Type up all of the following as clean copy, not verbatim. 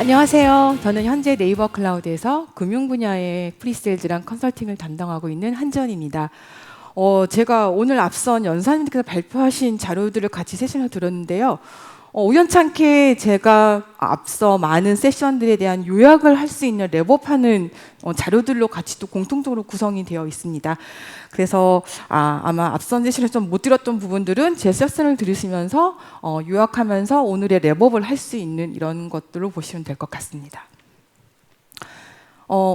안녕하세요. 저는 현재 네이버 클라우드에서 금융 분야의 프리세일즈랑 컨설팅을 담당하고 있는 한지연입니다. 제가 오늘 앞선 연사님께서 발표하신 자료들을 같이 세션을 들었는데요. 우연찮게 제가 앞서 많은 세션들에 대한 요약을 할 수 있는 랩업하는 자료들로 같이 또 공통적으로 구성이 되어 있습니다. 그래서 아마 앞선 세션을 좀 못 들었던 부분들은 제 세션을 들으시면서 요약하면서 오늘의 랩업을 할 수 있는 이런 것들로 보시면 될 것 같습니다.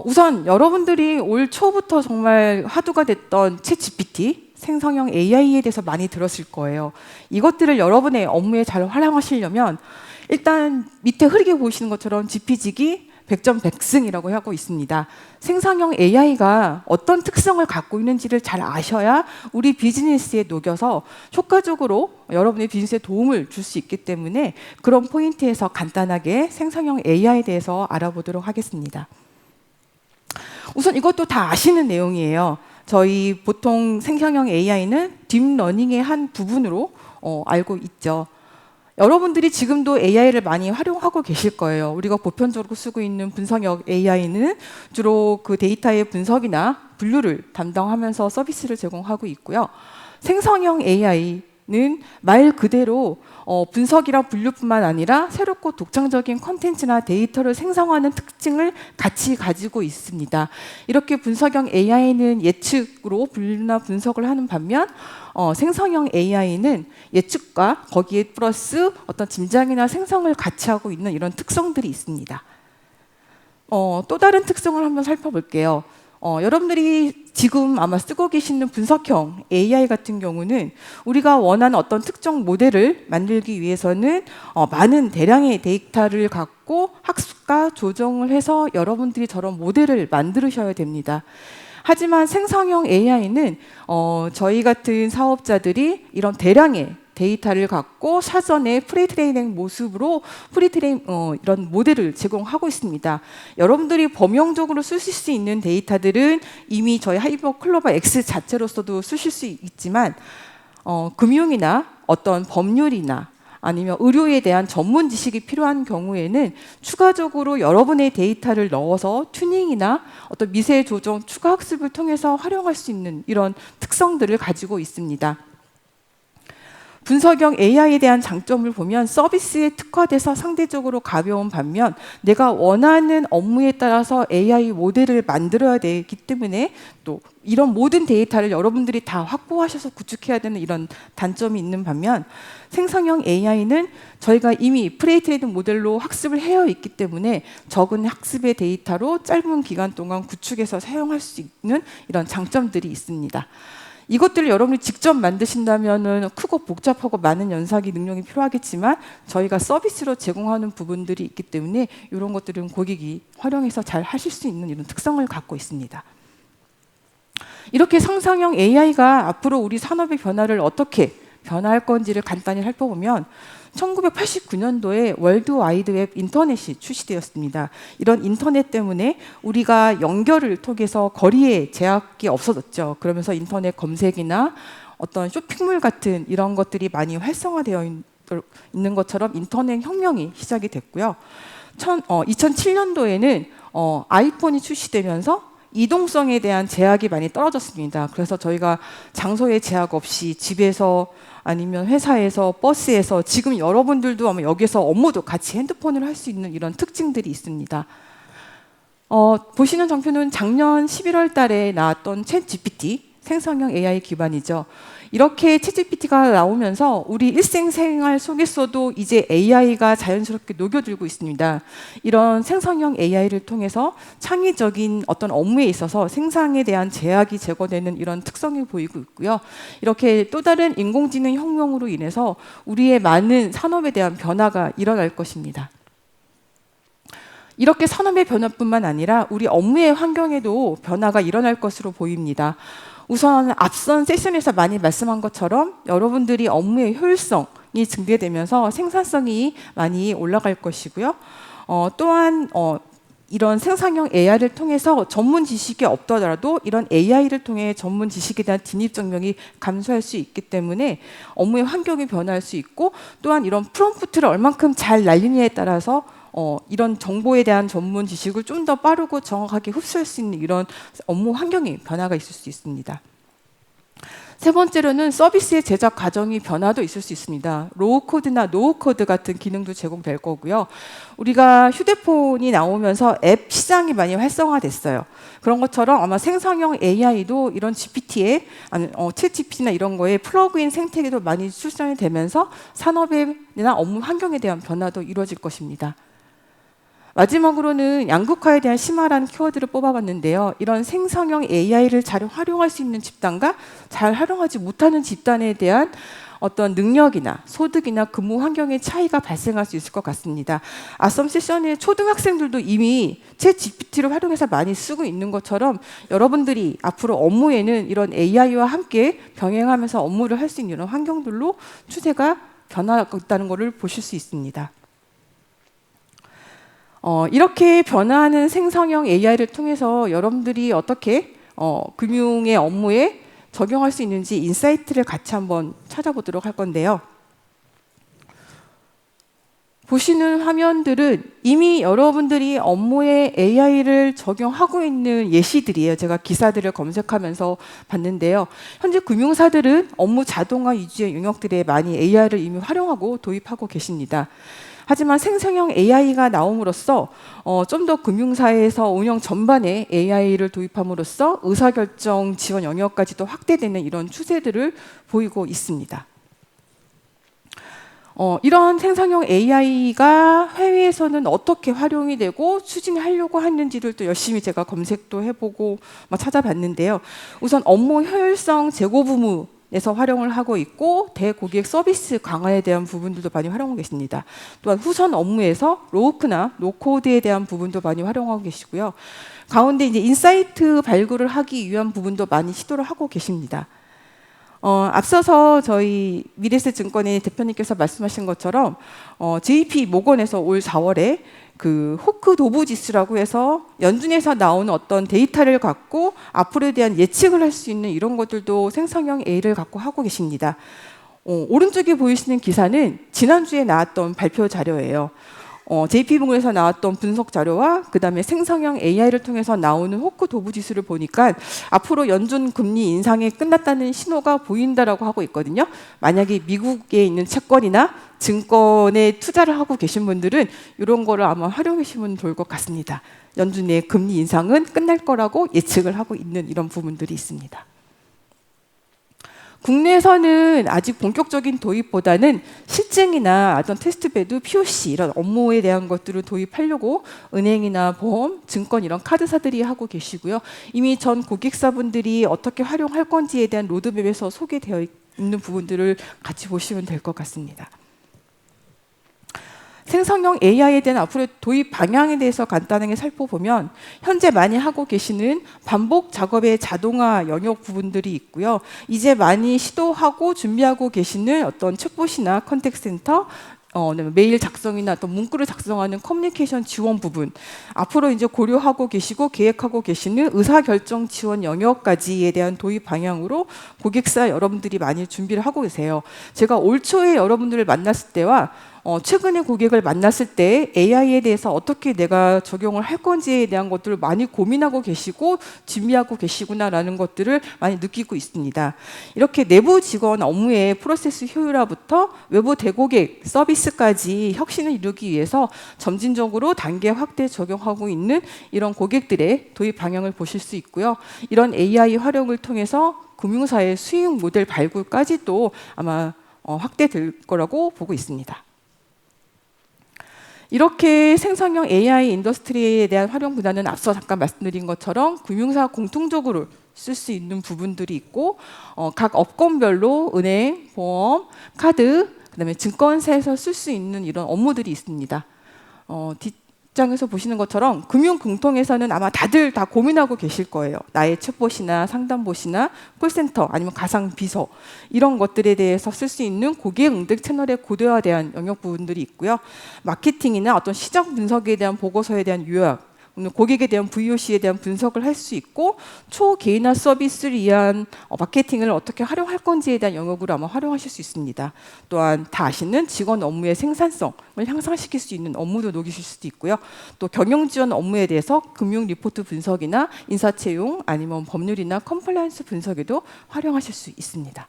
우선 여러분들이 올 초부터 정말 화두가 됐던 챗GPT, 생성형 AI에 대해서 많이 들었을 거예요. 이것들을 여러분의 업무에 잘 활용하시려면 일단 밑에 흐리게 보이시는 것처럼 지피지기 100점 100승이라고 하고 있습니다. 생성형 AI가 어떤 특성을 갖고 있는지를 잘 아셔야 우리 비즈니스에 녹여서 효과적으로 여러분의 비즈니스에 도움을 줄 수 있기 때문에 그런 포인트에서 간단하게 생성형 AI에 대해서 알아보도록 하겠습니다. 우선 이것도 다 아시는 내용이에요. 저희 보통 생성형 AI는 딥러닝의 한 부분으로 알고 있죠. 여러분들이 지금도 AI를 많이 활용하고 계실 거예요. 우리가 보편적으로 쓰고 있는 분석형 AI는 주로 그 데이터의 분석이나 분류를 담당하면서 서비스를 제공하고 있고요. 생성형 AI는 말 그대로 분석이랑 분류뿐만 아니라 새롭고 독창적인 콘텐츠나 데이터를 생성하는 특징을 같이 가지고 있습니다. 이렇게 분석형 AI는 예측으로 분류나 분석을 하는 반면 생성형 AI는 예측과 거기에 플러스 어떤 짐작이나 생성을 같이 하고 있는 이런 특성들이 있습니다. 또 다른 특성을 한번 살펴볼게요. 여러분들이 지금 아마 쓰고 계시는 분석형 AI 같은 경우는 우리가 원하는 어떤 특정 모델을 만들기 위해서는 많은 대량의 데이터를 갖고 학습과 조정을 해서 여러분들이 저런 모델을 만드셔야 됩니다. 하지만 생성형 AI는 저희 같은 사업자들이 이런 대량의 데이터를 갖고 사전에 프리트레이닝 모습으로 이런 모델을 제공하고 있습니다. 여러분들이 범용적으로 쓰실 수 있는 데이터들은 이미 저희 하이버 클로버 X 자체로서도 쓰실 수 있지만 금융이나 어떤 법률이나 아니면 의료에 대한 전문 지식이 필요한 경우에는 추가적으로 여러분의 데이터를 넣어서 튜닝이나 어떤 미세 조정, 추가 학습을 통해서 활용할 수 있는 이런 특성들을 가지고 있습니다. 분석형 AI에 대한 장점을 보면 서비스에 특화돼서 상대적으로 가벼운 반면 내가 원하는 업무에 따라서 AI 모델을 만들어야 되기 때문에 또 이런 모든 데이터를 여러분들이 다 확보하셔서 구축해야 되는 이런 단점이 있는 반면 생성형 AI는 저희가 이미 프리트레이닝 모델로 학습을 해어 있기 때문에 적은 학습의 데이터로 짧은 기간 동안 구축해서 사용할 수 있는 이런 장점들이 있습니다. 이것들을 여러분이 직접 만드신다면 크고 복잡하고 많은 연산기 능력이 필요하겠지만 저희가 서비스로 제공하는 부분들이 있기 때문에 이런 것들은 고객이 활용해서 잘 하실 수 있는 이런 특성을 갖고 있습니다. 이렇게 생성형 AI가 앞으로 우리 산업의 변화를 어떻게 변화할 건지를 간단히 살펴보면 1989년도에 월드와이드웹 인터넷이 출시되었습니다. 이런 인터넷 때문에 우리가 연결을 통해서 거리의 제약이 없어졌죠. 그러면서 인터넷 검색이나 어떤 쇼핑몰 같은 이런 것들이 많이 활성화되어 있는 것처럼 인터넷 혁명이 시작이 됐고요. 2007년도에는 아이폰이 출시되면서 이동성에 대한 제약이 많이 떨어졌습니다. 그래서 저희가 장소의 제약 없이 집에서 아니면 회사에서 버스에서 지금 여러분들도 아마 여기서 업무도 같이 핸드폰을 할 수 있는 이런 특징들이 있습니다. 보시는 장표는 작년 11월 달에 나왔던 챗GPT 생성형 AI 기반이죠. 이렇게 챗GPT가 나오면서 우리 일생생활 속에서도 이제 AI가 자연스럽게 녹여들고 있습니다. 이런 생성형 AI를 통해서 창의적인 어떤 업무에 있어서 생산에 대한 제약이 제거되는 이런 특성이 보이고 있고요. 이렇게 또 다른 인공지능 혁명으로 인해서 우리의 많은 산업에 대한 변화가 일어날 것입니다. 이렇게 산업의 변화뿐만 아니라 우리 업무의 환경에도 변화가 일어날 것으로 보입니다. 우선 앞선 세션에서 많이 말씀한 것처럼 여러분들이 업무의 효율성이 증대되면서 생산성이 많이 올라갈 것이고요. 또한 이런 생성형 AI를 통해서 전문 지식이 없더라도 이런 AI를 통해 전문 지식에 대한 진입 장벽이 감소할 수 있기 때문에 업무의 환경이 변화할 수 있고 또한 이런 프롬프트를 얼만큼 잘 날리느냐에 따라서 이런 정보에 대한 전문 지식을 좀 더 빠르고 정확하게 흡수할 수 있는 이런 업무 환경의 변화가 있을 수 있습니다. 세 번째로는 서비스의 제작 과정이 변화도 있을 수 있습니다. 로우 코드나 노우 코드 같은 기능도 제공될 거고요. 우리가 휴대폰이 나오면서 앱 시장이 많이 활성화됐어요. 그런 것처럼 아마 생성형 AI도 이런 GPT에, 챗 GPT나 이런 거에 플러그인 생태계도 많이 출산이 되면서 산업이나 업무 환경에 대한 변화도 이루어질 것입니다. 마지막으로는 양극화에 대한 심화라는 키워드를 뽑아봤는데요. 이런 생성형 AI를 잘 활용할 수 있는 집단과 잘 활용하지 못하는 집단에 대한 어떤 능력이나 소득이나 근무 환경의 차이가 발생할 수 있을 것 같습니다. 앞선 세션에 초등학생들도 이미 챗 GPT를 활용해서 많이 쓰고 있는 것처럼 여러분들이 앞으로 업무에는 이런 AI와 함께 병행하면서 업무를 할 수 있는 이런 환경들로 추세가 변화하고 있다는 것을 보실 수 있습니다. 이렇게 변화하는 생성형 AI를 통해서 여러분들이 어떻게 금융의 업무에 적용할 수 있는지 인사이트를 같이 한번 찾아보도록 할 건데요. 보시는 화면들은 이미 여러분들이 업무에 AI를 적용하고 있는 예시들이에요. 제가 기사들을 검색하면서 봤는데요. 현재 금융사들은 업무 자동화 위주의 영역들에 많이 AI를 이미 활용하고 도입하고 계십니다. 하지만 생성형 AI가 나옴으로써 좀 더 금융사에서 운영 전반에 AI를 도입함으로써 의사결정 지원 영역까지도 확대되는 이런 추세들을 보이고 있습니다. 이런 생성형 AI가 해외에서는 어떻게 활용이 되고 추진하려고 하는지를 또 열심히 제가 검색도 해보고 찾아봤는데요. 우선 업무 효율성 제고 부문에서 활용을 하고 있고 대고객 서비스 강화에 대한 부분들도 많이 활용하고 계십니다. 또한 후선 업무에서 로우크나 노코드에 대한 부분도 많이 활용하고 계시고요. 가운데 이제 인사이트 발굴을 하기 위한 부분도 많이 시도를 하고 계십니다. 앞서서 저희 미래에셋증권의 대표님께서 말씀하신 것처럼 JP 모건에서 올 4월에 그 호크 도브 지수라고 해서 연준에서 나오는 어떤 데이터를 갖고 앞으로에 대한 예측을 할 수 있는 이런 것들도 생성형 AI를 갖고 하고 계십니다. 오른쪽에 보이시는 기사는 지난주에 나왔던 발표 자료예요. JP모건에서 나왔던 분석 자료와 그 다음에 생성형 AI를 통해서 나오는 호크 도브 지수를 보니까 앞으로 연준 금리 인상이 끝났다는 신호가 보인다라고 하고 있거든요. 만약에 미국에 있는 채권이나 증권에 투자를 하고 계신 분들은 이런 거를 아마 활용하시면 좋을 것 같습니다. 연준의 금리 인상은 끝날 거라고 예측을 하고 있는 이런 부분들이 있습니다. 국내에서는 아직 본격적인 도입보다는 실증이나 어떤 테스트베드, POC 이런 업무에 대한 것들을 도입하려고 은행이나 보험, 증권 이런 카드사들이 하고 계시고요. 이미 전 고객사분들이 어떻게 활용할 건지에 대한 로드맵에서 소개되어 있는 부분들을 같이 보시면 될 것 같습니다. 생성형 AI에 대한 앞으로의 도입 방향에 대해서 간단하게 살펴보면 현재 많이 하고 계시는 반복 작업의 자동화 영역 부분들이 있고요. 이제 많이 시도하고 준비하고 계시는 어떤 챗봇이나 컨택센터, 메일 작성이나 또 문구를 작성하는 커뮤니케이션 지원 부분, 앞으로 이제 고려하고 계시고 계획하고 계시는 의사결정 지원 영역까지에 대한 도입 방향으로 고객사 여러분들이 많이 준비를 하고 계세요. 제가 올 초에 여러분들을 만났을 때와 최근에 고객을 만났을 때 AI에 대해서 어떻게 내가 적용을 할 건지에 대한 것들을 많이 고민하고 계시고 준비하고 계시구나라는 것들을 많이 느끼고 있습니다. 이렇게 내부 직원 업무의 프로세스 효율화부터 외부 대고객 서비스까지 혁신을 이루기 위해서 점진적으로 단계 확대 적용하고 있는 이런 고객들의 도입 방향을 보실 수 있고요. 이런 AI 활용을 통해서 금융사의 수익 모델 발굴까지도 아마 확대될 거라고 보고 있습니다. 이렇게 생성형 AI 인더스트리에 대한 활용 분야는 앞서 잠깐 말씀드린 것처럼 금융사 공통적으로 쓸 수 있는 부분들이 있고 각 업권별로 은행, 보험, 카드, 그다음에 증권사에서 쓸 수 있는 이런 업무들이 있습니다. 뒷장에서 보시는 것처럼 금융 공통에서는 아마 다들 다 고민하고 계실 거예요. 나의 챗봇이나 상담봇이나 콜센터 아니면 가상 비서 이런 것들에 대해서 쓸 수 있는 고객 응대 채널의 고도화에 대한 영역 부분들이 있고요. 마케팅이나 어떤 시장 분석에 대한 보고서에 대한 요약, 고객에 대한 VOC에 대한 분석을 할 수 있고 초개인화 서비스를 위한 마케팅을 어떻게 활용할 건지에 대한 영역으로 아마 활용하실 수 있습니다. 또한 다 아시는 직원 업무의 생산성을 향상시킬 수 있는 업무도 녹이실 수도 있고요. 또 경영 지원 업무에 대해서 금융 리포트 분석이나 인사 채용 아니면 법률이나 컴플라이언스 분석에도 활용하실 수 있습니다.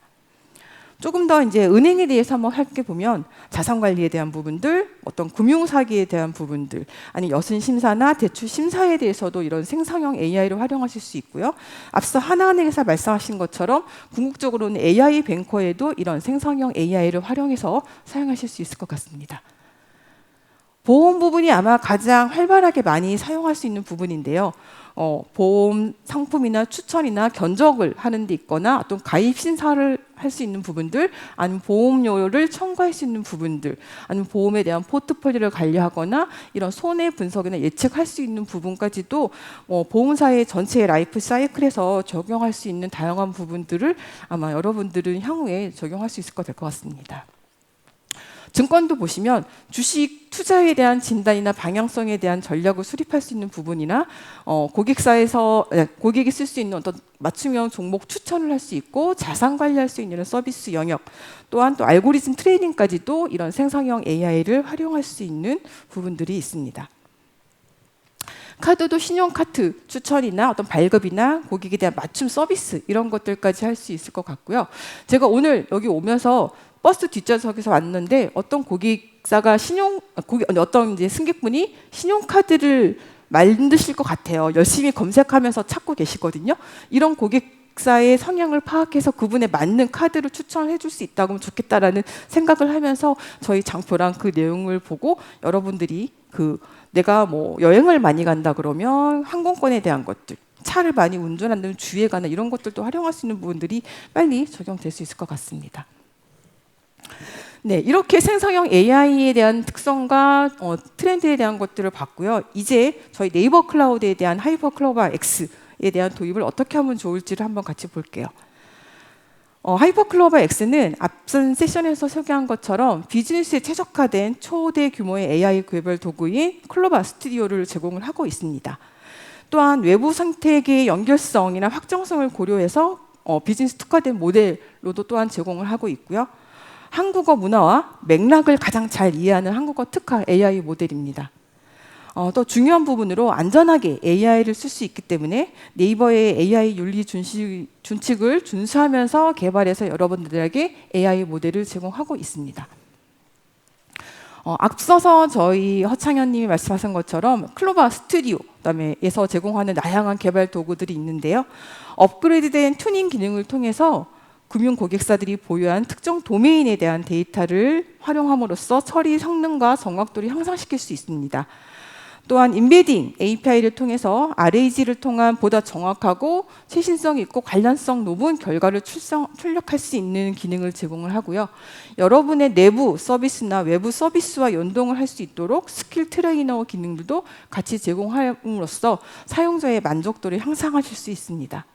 조금 더 이제 은행에 대해서 한번 살펴보면 자산 관리에 대한 부분들, 어떤 금융 사기에 대한 부분들, 아니 여순 심사나 대출 심사에 대해서도 이런 생성형 AI를 활용하실 수 있고요. 앞서 하나은행에서 말씀하신 것처럼 궁극적으로는 AI 뱅커에도 이런 생성형 AI를 활용해서 사용하실 수 있을 것 같습니다. 보험 부분이 아마 가장 활발하게 많이 사용할 수 있는 부분인데요. 보험 상품이나 추천이나 견적을 하는 데 있거나 어떤 가입 신사를 할 수 있는 부분들, 아니면 보험료를 청구할 수 있는 부분들, 아니면 보험에 대한 포트폴리오를 관리하거나 이런 손해 분석이나 예측할 수 있는 부분까지도 보험사의 전체 라이프 사이클에서 적용할 수 있는 다양한 부분들을 아마 여러분들은 향후에 적용할 수 있을 것 같습니다. 증권도 보시면 주식 투자에 대한 진단이나 방향성에 대한 전략을 수립할 수 있는 부분이나 고객이 쓸 수 있는 어떤 맞춤형 종목 추천을 할 수 있고 자산 관리할 수 있는 서비스 영역, 또한 또 알고리즘 트레이닝까지도 이런 생성형 AI를 활용할 수 있는 부분들이 있습니다. 카드도 신용카드 추천이나 어떤 발급이나 고객에 대한 맞춤 서비스 이런 것들까지 할 수 있을 것 같고요. 제가 오늘 여기 오면서 버스 뒷좌석에서 왔는데 어떤 고객사가 어떤 이제 승객분이 신용카드를 만드실 것 같아요. 열심히 검색하면서 찾고 계시거든요. 이런 고객사의 성향을 파악해서 그분에 맞는 카드를 추천해 줄 수 있다면 좋겠다라는 생각을 하면서 저희 장표랑 그 내용을 보고 여러분들이 내가 뭐 여행을 많이 간다 그러면 항공권에 대한 것들, 차를 많이 운전한다면 주의에 관한 이런 것들도 활용할 수 있는 부분들이 빨리 적용될 수 있을 것 같습니다. 네, 이렇게 생성형 AI에 대한 특성과 트렌드에 대한 것들을 봤고요. 이제 저희 네이버 클라우드에 대한 하이퍼 클로바 X에 대한 도입을 어떻게 하면 좋을지를 한번 같이 볼게요. 하이퍼 클로바 X는 앞선 세션에서 소개한 것처럼 비즈니스에 최적화된 초대 규모의 AI 개발 도구인 클로바 스튜디오를 제공을 하고 있습니다. 또한 외부 생태계의 연결성이나 확정성을 고려해서 비즈니스 특화된 모델로도 또한 제공을 하고 있고요. 한국어 문화와 맥락을 가장 잘 이해하는 한국어 특화 AI 모델입니다. 또 중요한 부분으로 안전하게 AI를 쓸 수 있기 때문에 네이버의 AI 윤리 준칙을 준수하면서 개발해서 여러분들에게 AI 모델을 제공하고 있습니다. 앞서서 저희 허창현님이 말씀하신 것처럼 클로바 스튜디오 그다음에에서 제공하는 다양한 개발 도구들이 있는데요. 업그레이드된 튜닝 기능을 통해서 금융 고객사들이 보유한 특정 도메인에 대한 데이터를 활용함으로써 처리 성능과 정확도를 향상시킬 수 있습니다. 또한 인베딩 API를 통해서 RAG를 통한 보다 정확하고 최신성 있고 관련성 높은 결과를 출력할 수 있는 기능을 제공을 하고요. 여러분의 내부 서비스나 외부 서비스와 연동을 할 수 있도록 스킬 트레이너 기능들도 같이 제공함으로써 사용자의 만족도를 향상하실 수 있습니다.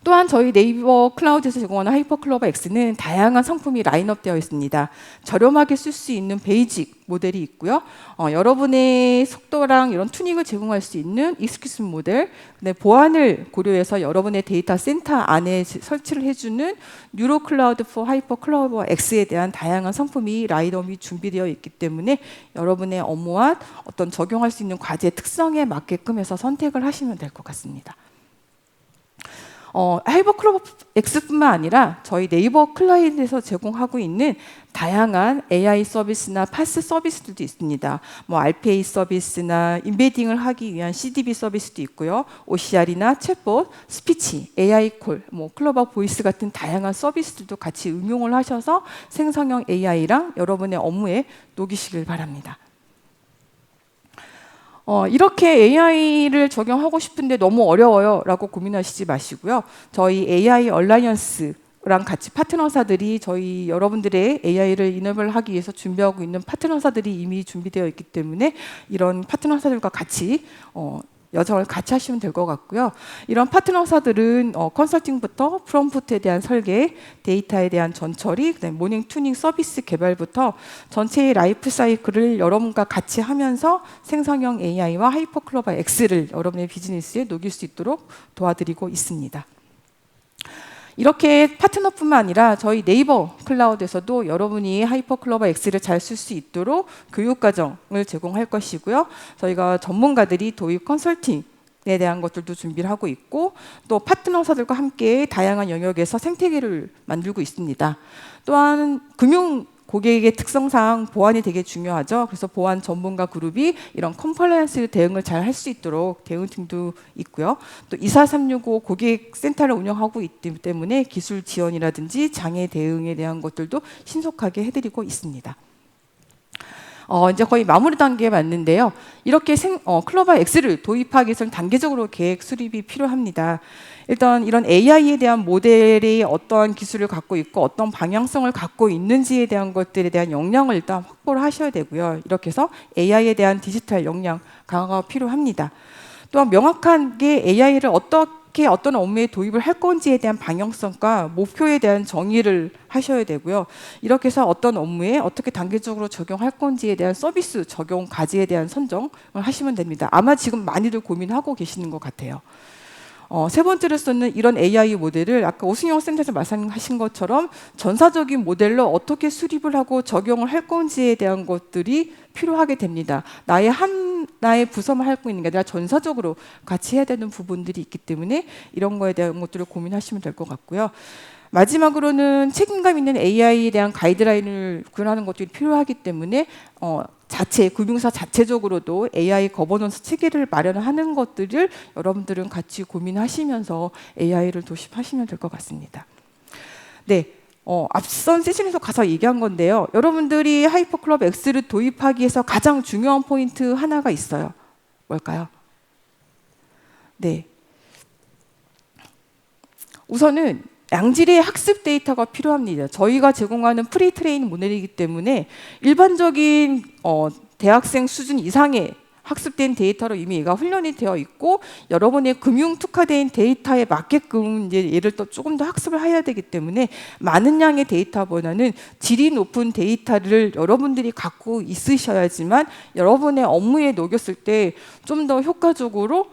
또한 저희 네이버 클라우드에서 제공하는 하이퍼 클로바 X는 다양한 상품이 라인업되어 있습니다. 저렴하게 쓸 수 있는 베이직 모델이 있고요. 여러분의 속도랑 이런 튜닝을 제공할 수 있는 익스큐스 모델, 보안을 고려해서 여러분의 데이터 센터 안에 설치를 해주는 뉴로 클라우드 포 하이퍼 클로바 X에 대한 다양한 상품이 라인업이 준비되어 있기 때문에 여러분의 업무와 어떤 적용할 수 있는 과제 특성에 맞게끔 해서 선택을 하시면 될 것 같습니다. 하이퍼 클로바 X뿐만 아니라 저희 네이버 클라우드에서 제공하고 있는 다양한 AI 서비스나 파스 서비스들도 있습니다. 뭐 RPA 서비스나 인베딩을 하기 위한 CDB 서비스도 있고요. OCR이나 챗봇, 스피치, AI 콜, 클로바 보이스 같은 다양한 서비스들도 같이 응용을 하셔서 생성형 AI랑 여러분의 업무에 녹이시길 바랍니다. 이렇게 AI를 적용하고 싶은데 너무 어려워요 라고 고민하시지 마시고요. 저희 AI 얼라이언스랑 같이 파트너사들이 저희 여러분들의 AI를 이너블 하기 위해서 준비하고 있는 파트너사들이 이미 준비되어 있기 때문에 이런 파트너사들과 같이 여정을 같이 하시면 될 것 같고요. 이런 파트너사들은 컨설팅부터 프롬프트에 대한 설계, 데이터에 대한 전처리, 그다음에 모닝 튜닝 서비스 개발부터 전체의 라이프 사이클을 여러분과 같이 하면서 생성형 AI와 하이퍼클로바 X를 여러분의 비즈니스에 녹일 수 있도록 도와드리고 있습니다. 이렇게 파트너뿐만 아니라 저희 네이버 클라우드에서도 여러분이 하이퍼클로바 X를 잘 쓸 수 있도록 교육 과정을 제공할 것이고요. 저희가 전문가들이 도입 컨설팅에 대한 것들도 준비를 하고 있고 또 파트너사들과 함께 다양한 영역에서 생태계를 만들고 있습니다. 또한 금융 고객의 특성상 보안이 되게 중요하죠. 그래서 보안 전문가 그룹이 이런 컴플라이언스 대응을 잘 할 수 있도록 대응팀도 있고요. 또 24365 고객 센터를 운영하고 있기 때문에 기술 지원이라든지 장애 대응에 대한 것들도 신속하게 해드리고 있습니다. 이제 거의 마무리 단계에 왔는데요. 이렇게 클로바 X를 도입하기 위해서는 단계적으로 계획 수립이 필요합니다. 일단 이런 AI에 대한 모델이 어떠한 기술을 갖고 있고 어떤 방향성을 갖고 있는지에 대한 것들에 대한 역량을 일단 확보를 하셔야 되고요. 이렇게 해서 AI에 대한 디지털 역량 강화가 필요합니다. 또한 명확하게 AI를 어떻게 어떤 업무에 도입을 할 건지에 대한 방향성과 목표에 대한 정의를 하셔야 되고요. 이렇게 해서 어떤 업무에 어떻게 단계적으로 적용할 건지에 대한 서비스 적용 과제에 대한 선정을 하시면 됩니다. 아마 지금 많이들 고민하고 계시는 것 같아요. 세 번째로서는 이런 AI 모델을 아까 오승영 센터에서 말씀하신 것처럼 전사적인 모델로 어떻게 수립을 하고 적용을 할 건지에 대한 것들이 필요하게 됩니다. 나의 부서만 하고 있는 게 아니라 전사적으로 같이 해야 되는 부분들이 있기 때문에 이런 거에 대한 것들을 고민하시면 될 것 같고요. 마지막으로는 책임감 있는 AI에 대한 가이드라인을 구현하는 것들이 필요하기 때문에 금융사 자체적으로도 AI 거버넌스 체계를 마련하는 것들을 여러분들은 같이 고민하시면서 AI를 도입하시면 될 것 같습니다. 네, 앞선 세션에서 가서 얘기한 건데요. 여러분들이 하이퍼클럽 X를 도입하기 위해서 가장 중요한 포인트 하나가 있어요. 뭘까요? 네, 우선은 양질의 학습 데이터가 필요합니다. 저희가 제공하는 프리트레인 모델이기 때문에 일반적인 대학생 수준 이상의 학습된 데이터로 이미 얘가 훈련이 되어 있고 여러분의 금융 특화된 데이터에 맞게끔 이제 얘를 또 조금 더 학습을 해야 되기 때문에 많은 양의 데이터보다는 질이 높은 데이터를 여러분들이 갖고 있으셔야지만 여러분의 업무에 녹였을 때 좀 더 효과적으로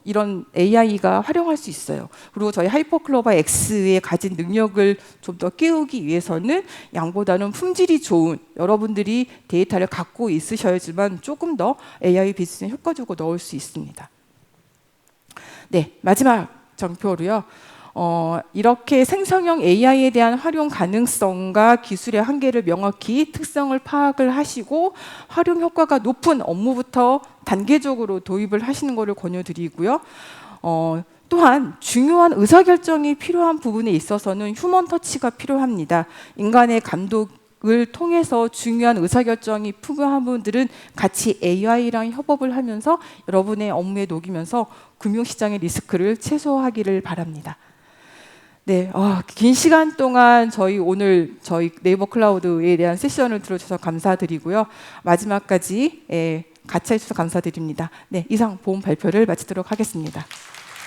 이런 AI가 활용할 수 있어요. 그리고 저희 하이퍼클로바 X에 가진 능력을 좀 더 깨우기 위해서는 양보다는 품질이 좋은 여러분들이 데이터를 갖고 있으셔야지만 조금 더 AI 비즈니스에 효과적으로 넣을 수 있습니다. 네, 마지막 정표로요. 이렇게 생성형 AI에 대한 활용 가능성과 기술의 한계를 명확히 특성을 파악을 하시고 활용 효과가 높은 업무부터 단계적으로 도입을 하시는 것을 권유드리고요. 또한 중요한 의사결정이 필요한 부분에 있어서는 휴먼 터치가 필요합니다. 인간의 감독을 통해서 중요한 의사결정이 필요한 분들은 같이 AI랑 협업을 하면서 여러분의 업무에 녹이면서 금융시장의 리스크를 최소화하기를 바랍니다. 네, 긴 시간 동안 저희 네이버 클라우드에 대한 세션을 들어주셔서 감사드리고요. 마지막까지 같이 해주셔서 감사드립니다. 네, 이상 보험 발표를 마치도록 하겠습니다.